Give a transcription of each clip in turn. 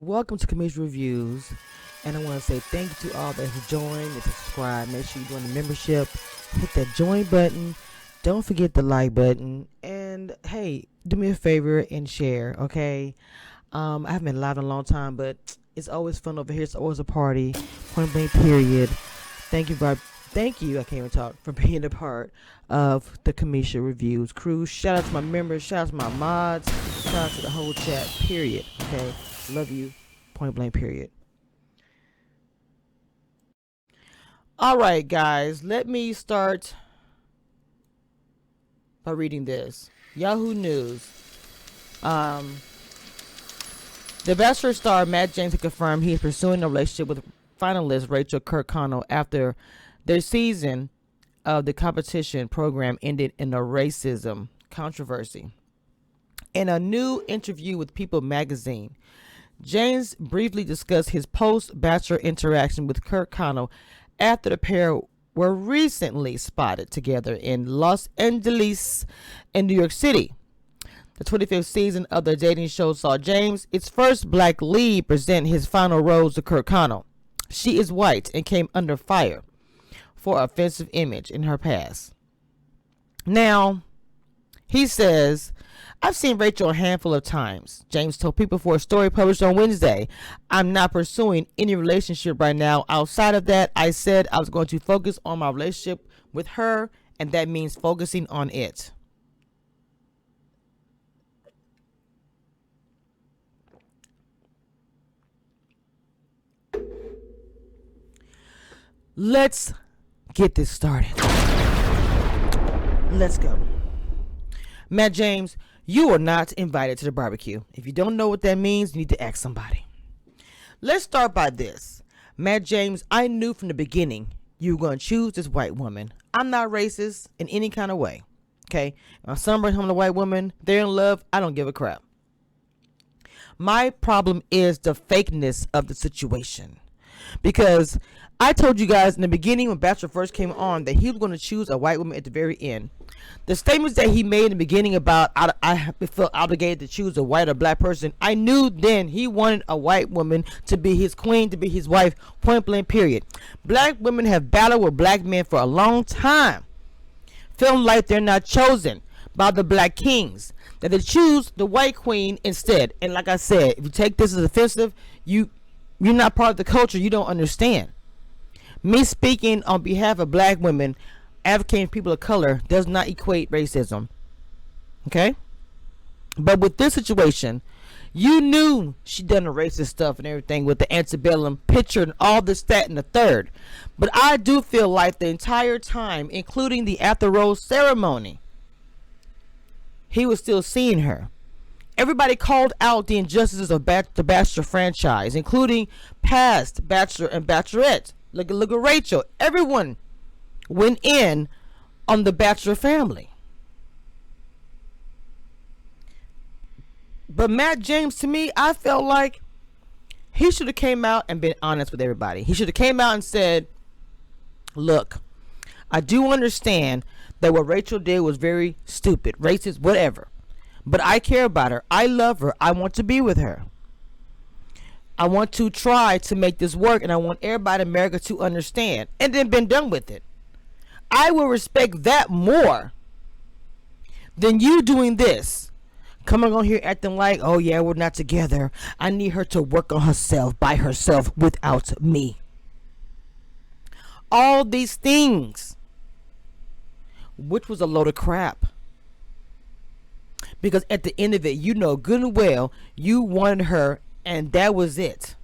Welcome to Cameshiar Reviews, and I want to say thank you to all that have joined and subscribed. Make sure you join the membership, hit that join button, don't forget the like button, and hey, do me a favor and share, okay? I haven't been live in a long time, but it's always fun over here. It's always a party. Point blank, period. Thank you. I can't even talk for being a part of the Cameshiar Reviews crew. Shout out to my members. Shout out to my mods. Shout out to the whole chat. Period. Okay. Love you. Point blank. Period. All right, guys. Let me start by reading this. Yahoo News. The Bachelor star Matt James has confirmed he is pursuing a relationship with finalist Rachael Kirkconnell after their season of the competition program ended in a racism controversy. In a new interview with People magazine, James briefly discussed his post-Bachelor interaction with Kirkconnell after the pair were recently spotted together in Los Angeles and New York City. The 25th season of the dating show saw James, its first black lead, present his final rose to Kirkconnell. She is white and came under fire for offensive image in her past. Now, he says, I've seen Rachael a handful of times. James told People for a story published on Wednesday, I'm not pursuing any relationship right now. Outside of that, I said I was going to focus on my relationship with her, and that means focusing on it. Let's get this started. Let's go. Matt James, you are not invited to the barbecue. If you don't know what that means, you need to ask somebody. Let's start by this. Matt James, I knew from the beginning you were going to choose this white woman. I'm not racist in any kind of way. Okay? If some bring home a white woman, they're in love, I don't give a crap. My problem is the fakeness of the situation. Because I told you guys in the beginning when Bachelor first came on that he was going to choose a white woman at the very end. The statements that he made in the beginning about I felt obligated to choose a white or black person, I knew then he wanted a white woman to be his queen, to be his wife, point blank, period. Black women have battled with black men for a long time, feeling like they're not chosen by the black kings, that they choose the white queen instead. And like I said, if you take this as offensive, you're not part of the culture. You don't understand. Me speaking on behalf of black women, advocating for people of color, does not equate racism. Okay? But with this situation, you knew she done the racist stuff and everything with the antebellum picture and all this, that, and the third. But I do feel like the entire time, including the after rose ceremony, he was still seeing her. Everybody called out the injustices of the Bachelor franchise, including past Bachelor and Bachelorette. Look at Rachael. Everyone went in on the Bachelor family. But Matt James, to me, I felt like he should have came out and been honest with everybody. He should have came out and said, look, I do understand that what Rachael did was very stupid, racist, whatever. But I care about her. I love her. I want to be with her. I want to try to make this work, and I want everybody in America to understand, and then been done with it. I will respect that more than you doing this. Coming on here acting like, oh yeah, we're not together. I need her to work on herself by herself without me. All these things, which was a load of crap. Because at the end of it, you know good and well you wanted her, and that was it.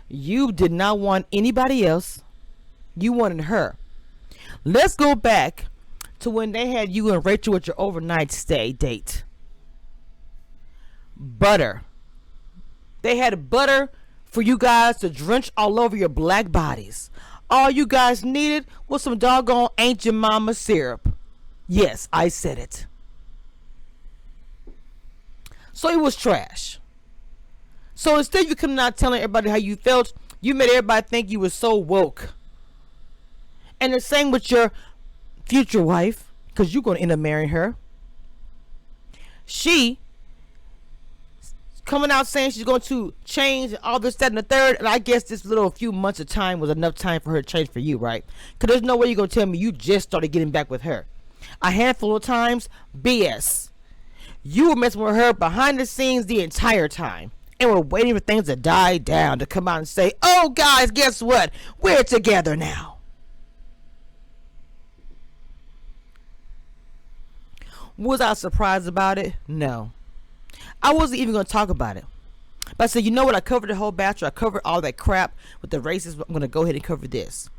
You did not want anybody else. You wanted her. Let's go back to when they had you and Rachael at your overnight stay date. Butter. They had butter for you guys to drench all over your black bodies. All you guys needed was some doggone Ain't Your Mama syrup. Yes, I said it. So it was trash. So instead of you coming out telling everybody how you felt, you made everybody think you were so woke. And the same with your future wife, because you're going to end up marrying her. She coming out saying she's going to change all this, that, and the third. And I guess this little few months of time was enough time for her to change for you, right? Because there's no way you're going to tell me you just started getting back with her. A handful of times, BS. You were messing with her behind the scenes the entire time. And we're waiting for things to die down to come out and say, oh, guys, guess what? We're together now. Was I surprised about it? No. I wasn't even going to talk about it. But I said, you know what? I covered the whole Bachelor. I covered all that crap with the races. I'm going to go ahead and cover this.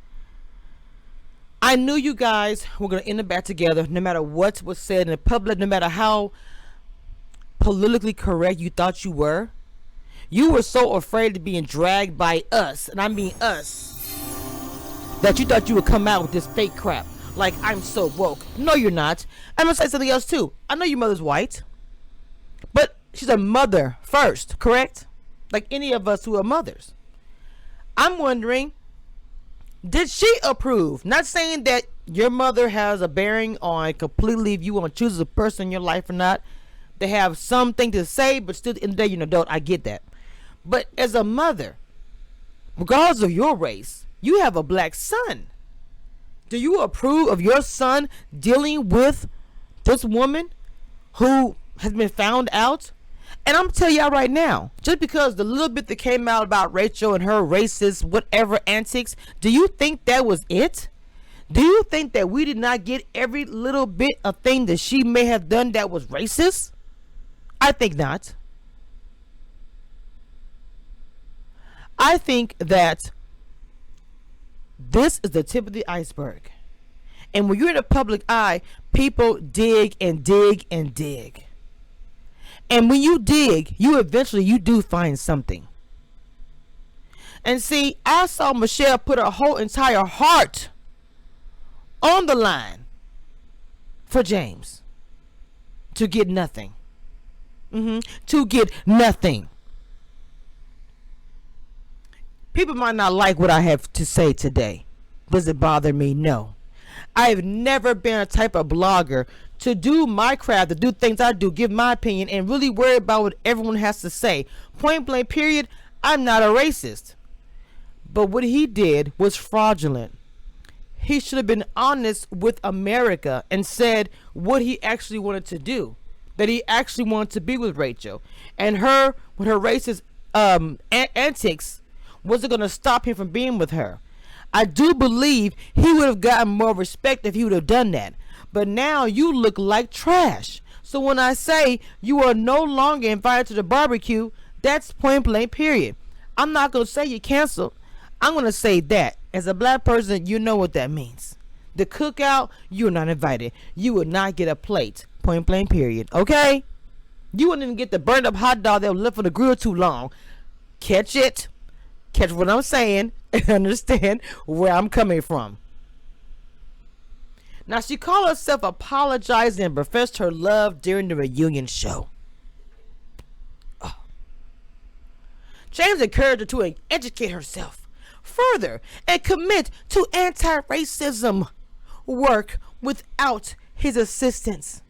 I knew you guys were going to end up back together no matter what was said in the public, no matter how politically correct you thought you were. You were so afraid of being dragged by us, and I mean us, that you thought you would come out with this fake crap. Like, I'm so woke. No, you're not. I'm going to say something else, too. I know your mother's white, but she's a mother first, correct? Like any of us who are mothers. I'm wondering, did she approve? Not saying that your mother has a bearing on completely if you want to choose a person in your life or not. They have something to say, but still, at the end of the day, you're an adult. I get that. But as a mother, regardless of your race, you have a black son. Do you approve of your son dealing with this woman who has been found out? And I'm telling y'all right now, just because the little bit that came out about Rachel and her racist whatever antics, do you think that was it? Do you think that we did not get every little bit of thing that she may have done that was racist? I think not. I think that this is the tip of the iceberg. And when you're in the public eye, people dig and dig and dig. And when you dig, you do find something. And see, I saw Michelle put her whole entire heart on the line for James to get nothing. To get nothing. People might not like what I have to say today. Does it bother me? No. I have never been a type of blogger to do my craft, to do things I do, give my opinion, and really worry about what everyone has to say. Point blank period, I'm not a racist. But what he did was fraudulent. He should have been honest with America and said what he actually wanted to do. That he actually wanted to be with Rachel. And her, with her racist antics, wasn't going to stop him from being with her. I do believe he would have gotten more respect if he would have done that. But now you look like trash. So when I say you are no longer invited to the barbecue, that's point blank period. I'm not going to say you're canceled. I'm going to say that as a black person, you know what that means. The cookout, you're not invited. You will not get a plate. Point blank period. Okay? You wouldn't even get the burned up hot dog that was left on the grill too long. Catch it. Catch what I'm saying and understand where I'm coming from. Now, she called herself apologizing and professed her love during the reunion show. Oh. James encouraged her to educate herself further and commit to anti-racism work without his assistance.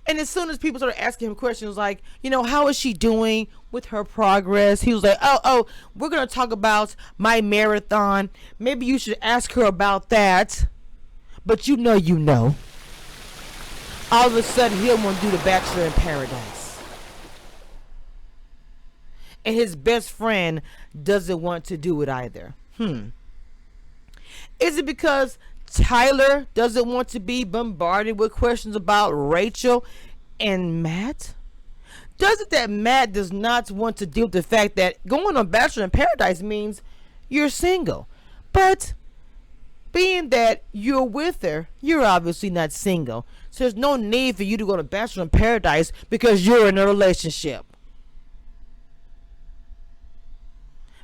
And as soon as people started asking him questions like, you know, how is she doing with her progress? He was like, oh, we're going to talk about my marathon. Maybe you should ask her about that. But you know. All of a sudden, he'll want to do the Bachelor in Paradise. And his best friend doesn't want to do it either. Is it because Tyler doesn't want to be bombarded with questions about Rachel and Matt? Does it that Matt does not want to deal with the fact that going on Bachelor in Paradise means you're single? But being that you're with her, you're obviously not single. So there's no need for you to go to Bachelor in Paradise because you're in a relationship.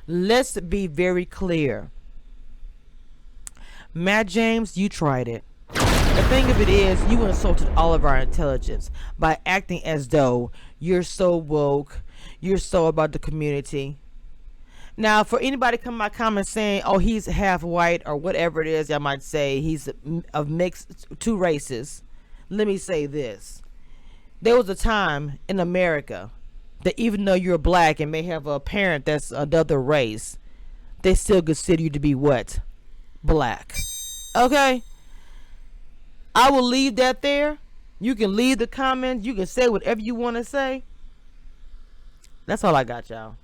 Let's be very clear. Matt James, you tried it. The thing of it is, you insulted all of our intelligence by acting as though you're so woke, you're so about the community. Now, for anybody come in my comments saying, oh, he's half white or whatever it is, I might say he's of mixed two races. Let me say this. There was a time in America that even though you're black and may have a parent that's another race, they still consider you to be what? Black. Okay? I will leave that there. You can leave the comments. You can say whatever you want to say. That's all I got, y'all.